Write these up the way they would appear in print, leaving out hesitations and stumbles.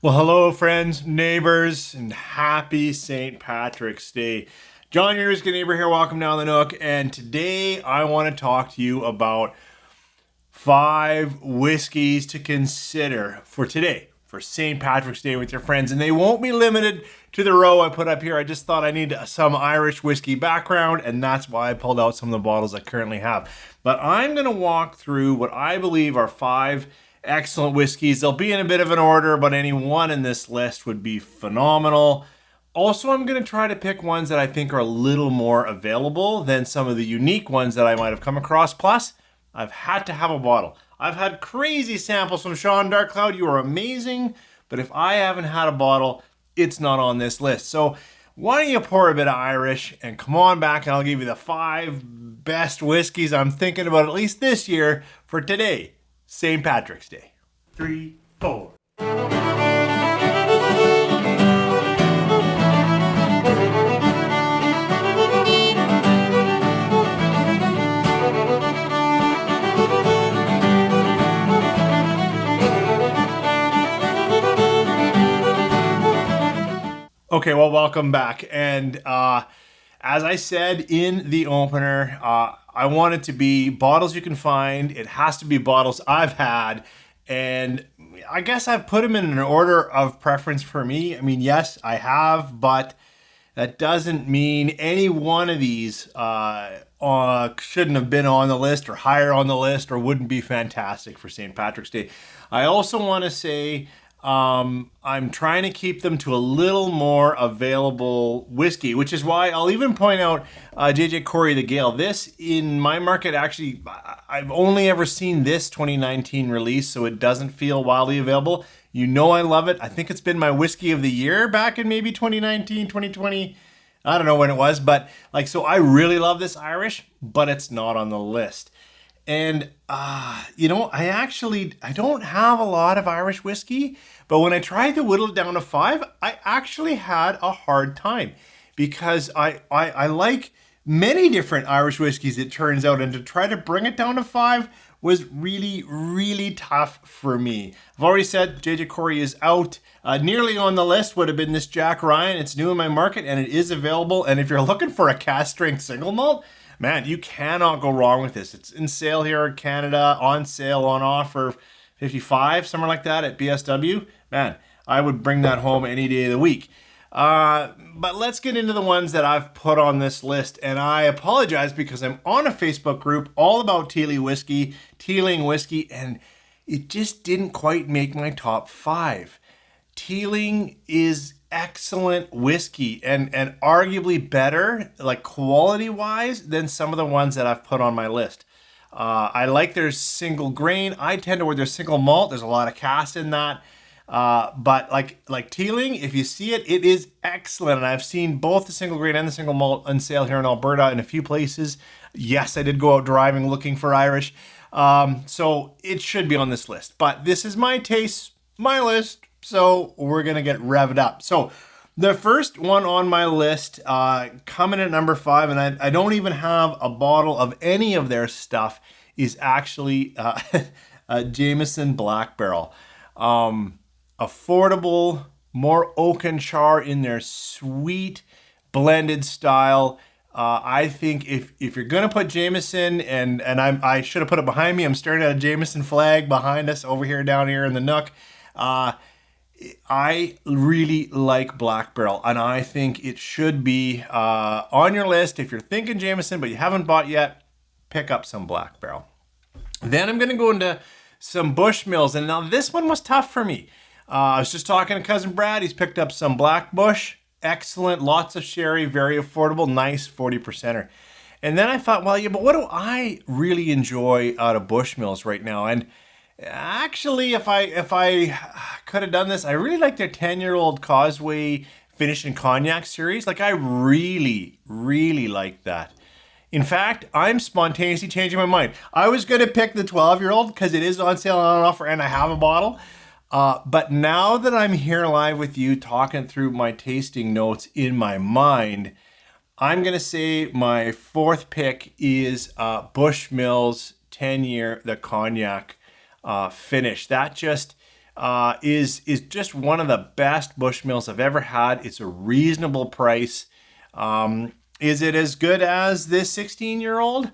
Well, hello, friends, neighbors, and happy St. Patrick's Day. John, your good neighbor here. Welcome down the Nook. And today I want to talk to you about 5 whiskeys to consider for today, for St. Patrick's Day with your friends. And they won't be limited to the row I put up here. I just thought I need some Irish whiskey background, and that's why I pulled out some of the bottles I currently have. But I'm going to walk through what I believe are 5 excellent whiskeys. They'll be in a bit of an order, but any one in this list would be phenomenal. Also, I'm going to try to pick ones that I think are a little more available than some of the unique ones that I might have come across. Plus, I've had to have a bottle. I've had crazy samples from Sean Darkcloud. You are amazing. But if I haven't had a bottle, it's not on this list. So why don't you pour a bit of Irish and come on back and I'll give you the 5 best whiskeys I'm thinking about at least this year for today, St. Patrick's Day. 3, 4. Okay, well, welcome back. And as I said in the opener, I want it to be bottles you can find. It has to be bottles I've had. And I guess I've put them in an order of preference for me. I mean, yes, I have, but that doesn't mean any one of these shouldn't have been on the list or higher on the list or wouldn't be fantastic for St. Patrick's Day. I also want to say I'm trying to keep them to a little more available whiskey, which is why I'll even point out JJ Corey the Gale. This, in my market, actually, I've only ever seen this 2019 release, so it doesn't feel wildly available. You know I love it. I think it's been my whiskey of the year back in maybe 2019, 2020. I don't know when it was, but so I really love this Irish, but it's not on the list. And, I don't have a lot of Irish whiskey, but when I tried to whittle it down to 5, I actually had a hard time because I like many different Irish whiskeys, it turns out, and to try to bring it down to 5 was really, really tough for me. I've already said JJ Corey is out. Nearly on the list would have been this Jack Ryan. It's new in my market and it is available. And if you're looking for a cask strength single malt, man, you cannot go wrong with this. It's in sale here in Canada, on sale, on offer, 55, somewhere like that at BSW. Man, I would bring that home any day of the week. But let's get into the ones that I've put on this list. And I apologize because I'm on a Facebook group all about Teeling whiskey, and it just didn't quite make my top 5. Teeling is excellent whiskey and arguably better, like quality-wise, than some of the ones that I've put on my list. I like their single grain. I tend to wear their single malt. There's a lot of cask in that. But like Teeling, if you see it, it is excellent. And I've seen both the single grain and the single malt on sale here in Alberta in a few places. Yes, I did go out driving looking for Irish. So it should be on this list. But this is my taste, my list. So we're going to get revved up. So the first one on my list, coming at number 5, and I don't even have a bottle of any of their stuff, is actually a Jameson Black Barrel. Affordable, more oak and char in their sweet blended style. I think if you're gonna put Jameson, and I should have put it behind me. I'm staring at a Jameson flag behind us over here down here in the Nook. I really like Black Barrel, and I think it should be on your list. If you're thinking Jameson but you haven't bought yet, pick up some Black Barrel. Then I'm gonna go into some Bushmills, and now this one was tough for me. I was just talking to cousin Brad. He's picked up some Black Bush. Excellent, lots of sherry, very affordable, nice 40%er. And then I thought, well, yeah, but what do I really enjoy out of Bushmills right now? And actually, if I could have done this, I really like their 10-year-old Causeway Finish and Cognac series. I really, really like that. In fact, I'm spontaneously changing my mind. I was going to pick the 12-year-old because it is on sale and on offer and I have a bottle. But now that I'm here live with you talking through my tasting notes in my mind, I'm going to say my 4th pick is Bushmills 10-year, the Cognac finish. That just, is just one of the best Bushmills I've ever had. It's a reasonable price. Is it as good as this 16-year-old?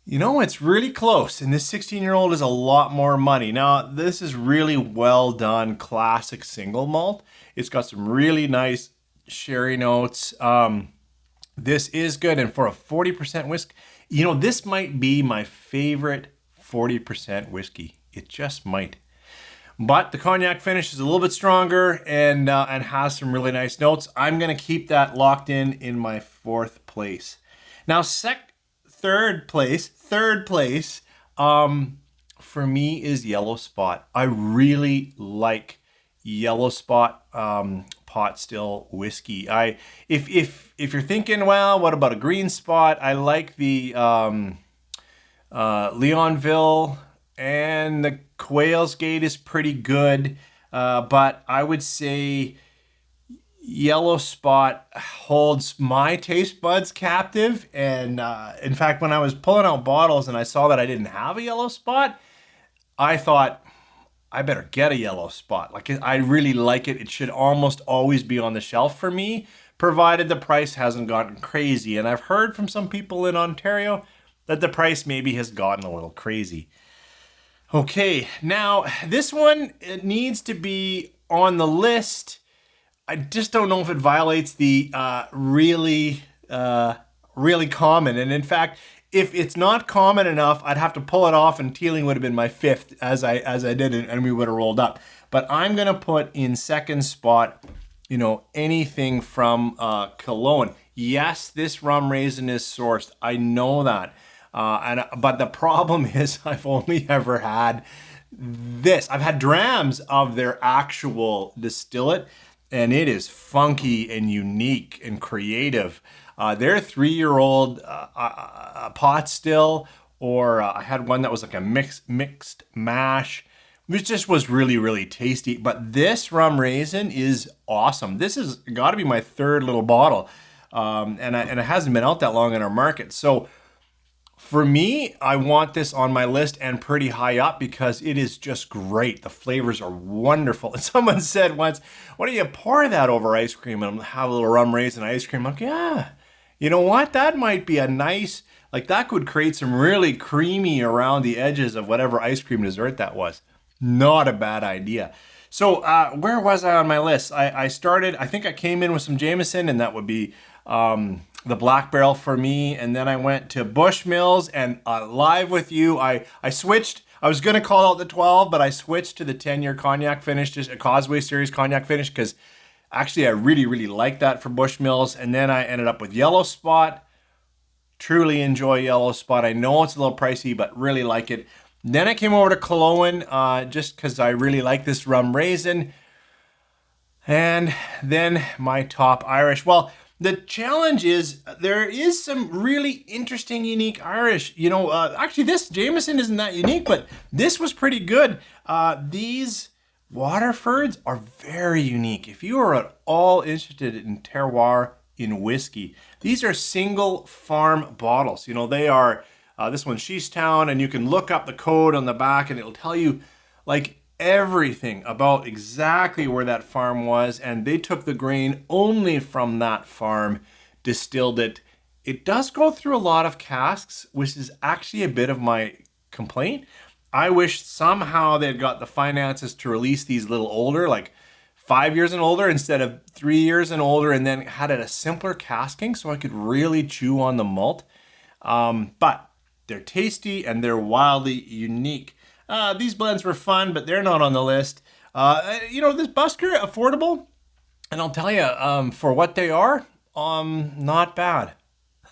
You know, it's really close, and this 16-year-old is a lot more money. Now, this is really well done classic single malt. It's got some really nice sherry notes. This is good, and for a 40% whiskey, you know, this might be my favorite 40% whiskey. It just might. But the cognac finish is a little bit stronger and has some really nice notes. I'm going to keep that locked in my fourth place. Now, third place for me is Yellow Spot. I really like Yellow Spot pot still whiskey. If you're thinking, well, what about a Green Spot? I like the Leonville, and the Quail's Gate is pretty good, but I would say Yellow Spot holds my taste buds captive. And in fact, when I was pulling out bottles and I saw that I didn't have a Yellow Spot, I thought, I better get a Yellow Spot. Like, I really like it. It should almost always be on the shelf for me, provided the price hasn't gotten crazy. And I've heard from some people in Ontario that the price maybe has gotten a little crazy. Okay, now this one, it needs to be on the list. I just don't know if it violates the really common. And in fact, if it's not common enough, I'd have to pull it off, and Teeling would have been my fifth as I did it, and we would have rolled up. But I'm gonna put in second spot, you know, anything from Cologne. Yes, this rum raisin is sourced. I know that. But the problem is I've only ever had this. I've had drams of their actual distillate, and it is funky and unique and creative. Their 3-year-old pot still, or I had one that was like a mixed mash, which just was really, really tasty. But this rum raisin is awesome. This has got to be my third little bottle, and it hasn't been out that long in our market. So for me, I want this on my list and pretty high up because it is just great. The flavors are wonderful. And someone said once, why don't you pour that over ice cream and have a little rum raisin ice cream? I'm like, yeah, you know what? That might be a nice, like that could create some really creamy around the edges of whatever ice cream dessert that was. Not a bad idea. So where was I on my list? I started, I think I came in with some Jameson, and that would be the Black Barrel for me. And then I went to Bushmills, and live with you, I switched. I was going to call out the 12, but I switched to the 10-year cognac finish, just a Causeway Series cognac finish, because actually I really, really like that for Bushmills. And then I ended up with Yellow Spot. Truly enjoy Yellow Spot. I know it's a little pricey, but really like it. Then I came over to Cologne just because I really like this rum raisin. And then my top Irish. Well, the challenge is there is some really interesting, unique Irish. You know, actually this Jameson isn't that unique, but this was pretty good. These Waterfords are very unique. If you are at all interested in terroir in whiskey, these are single farm bottles. You know, they are, this one's Sheestown, and you can look up the code on the back and it'll tell you like everything about exactly where that farm was, and they took the grain only from that farm, distilled it. It does go through a lot of casks, which is actually a bit of my complaint. I wish somehow they'd got the finances to release these a little older, like 5 years and older instead of 3 years and older, and then had it a simpler casking so I could really chew on the malt. But they're tasty and they're wildly unique. These blends were fun, but they're not on the list. You know, this Busker, affordable, and I'll tell you, for what they are, not bad.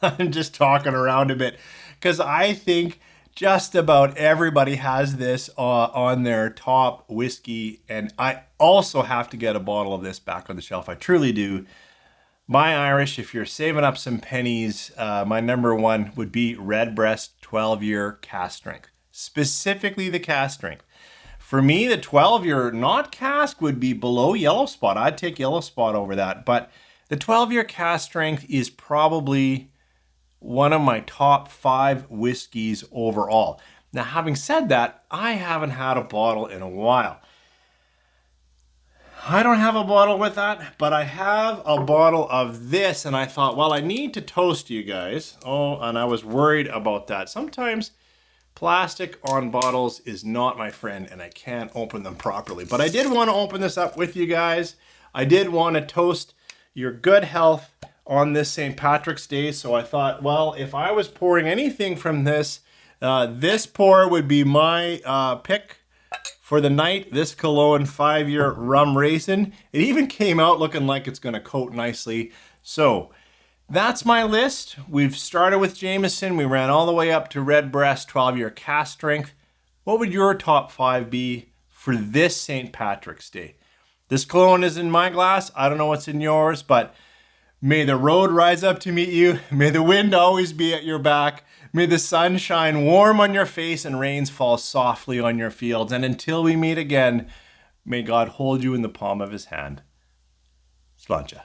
I'm just talking around a bit because I think just about everybody has this on their top whiskey, and I also have to get a bottle of this back on the shelf. I truly do. My Irish, if you're saving up some pennies, my number one would be Redbreast 12-year cask strength. Specifically the cask strength. For me, the 12-year not cask would be below Yellow Spot. I'd take Yellow Spot over that. But the 12-year cask strength is probably one of my top 5 whiskeys overall. Now, having said that, I haven't had a bottle in a while. I don't have a bottle with that, but I have a bottle of this, and I thought, well, I need to toast you guys. Oh, and I was worried about that. Sometimes plastic on bottles is not my friend, and I can't open them properly. But I did want to open this up with you guys. I did want to toast your good health on this St. Patrick's Day, so I thought, well, if I was pouring anything from this, this pour would be my pick for the night. This Cologne 5-year rum raisin. It even came out looking like it's going to coat nicely. So that's my list. We've started with Jameson. We ran all the way up to Redbreast 12-year cask strength. What would your top 5 be for this St. Patrick's Day? This Cologne is in my glass. I don't know what's in yours, but may the road rise up to meet you. May the wind always be at your back. May the sun shine warm on your face and rains fall softly on your fields. And until we meet again, may God hold you in the palm of his hand. Sláinte.